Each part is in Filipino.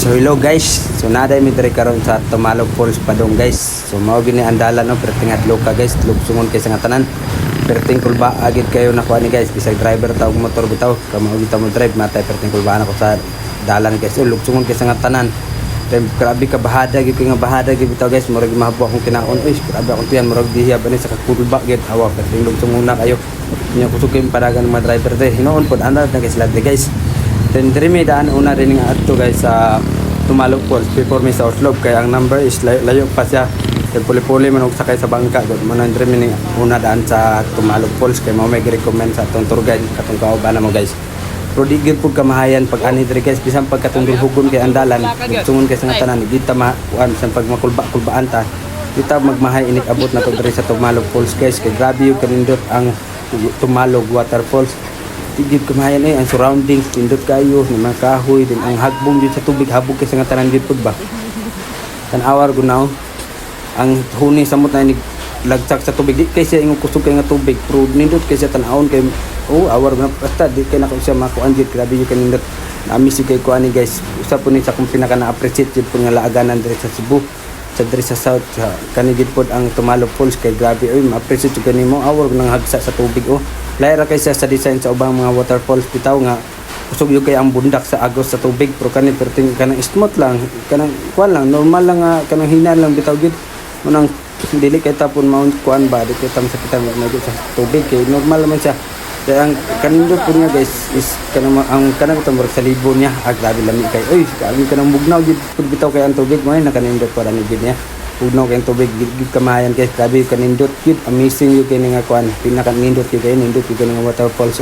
So hello guys. So naday mi diri karon sa Tumalog Falls Padong guys. So mao gini ang dalan no perting adlaw ka guys, lugsungon kay sa nga tanan. Perting kulba agid kayo na kuan ni guys, bisag driver taw motor bitaw, kamo kita mo drive matay perting kulbaan ako sa dalan guys. So lugsungon kay sa nga tanan. Then grabe ka bahada gyud nga bahada gyud bitaw guys, murag mahabo akong kinaon. Uy, grabe akong tiyan murag dihiyab ani sa kulba gyud awa perting lugsungon na kayo. Nya kusog kay padagan mga driver de. Hinoon pod andad na guys ladde guys. Then diri may daan una rin nga adto guys sa Tumalog Falls before may sa Oslob kaya ang number is layo pa siya. Then puli-puli man og sakay sa bangka gud man diri may una daan sa Tumalog Falls kay mao may recommend sa atong tour guide katong kauban mo guys. Pero di gyud pud kamahayan pag ani diri guys bisan pag katong hugon kay andalan tungon kay sa nga tanan di ta kuan sa pag makulba-kulbaan ta kita magmahay inik abot na to diri sa Tumalog Falls guys kay grabe yung kanindot ang Tumalog Waterfalls. Tigid kamayan ang surroundings pindot kayo ng mga kahoy din ang hagbong din sa tubig habog kay sa nga tanan gid pud ba tan-awar gunaw ang huni samot na ni lagsak sa tubig di kay siya ingong kusog kay nga tubig pero nindot kay siya tan-awon kay awar na basta di kay nako siya makuan gid grabe yung kanindot nami si kay kuan ni guys usa po ni sa kung pinaka na appreciate jud pud nga laaganan diri sa Cebu sa diri sa south sa kanigid pod ang Tumalog Falls kay grabe oy ma-appreciate jud kanimo awar nang hagsa sa tubig laira kay sa design sa ubang mga waterfalls bitaw nga kusog yung kay ang bundak sa agos sa tubig pero kani perting kanang smooth lang kanang kuan lang normal lang nga kanang hinan lang bitaw gid unang dili kay tapon mount kuan ba di kay tam sa kitang medyo sa tubig kay normal naman siya kaya ang kanindot po niya guys is kanang ang kanang tambor sa libo niya grabe lami kay oy grabe kanang bugnaw gid bitaw kay ang tubig mo na kanindot para ni gid niya bugnaw kay ang tubig gid kamayan guys grabe kanindot gid amazing yung kay nga kuan pinaka nindot kay nindot kay nga waterfalls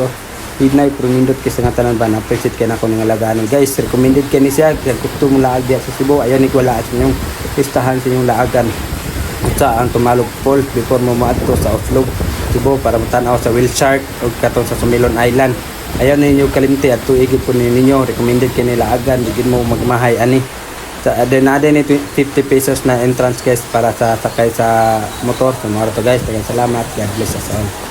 hinay pero nindot kay sa nga tanan ba na appreciate kay nako nga laganan guys recommended kay ni siya kay gusto mo laag diya sa Cebu ayon ni wala sa inyong listahan sa inyong laagan sa ang Tumalog Falls before mo maadto sa Oslob Cebu para matanaw sa whale shark o katong sa Sumilon Island ayon ninyo kalimti at tuigid po ninyo recommended kay nila agan digid mo magmahay ani sa adenade ni 50 pesos na entrance guys para sa sakay sa motor so mga to guys salamat God bless us all.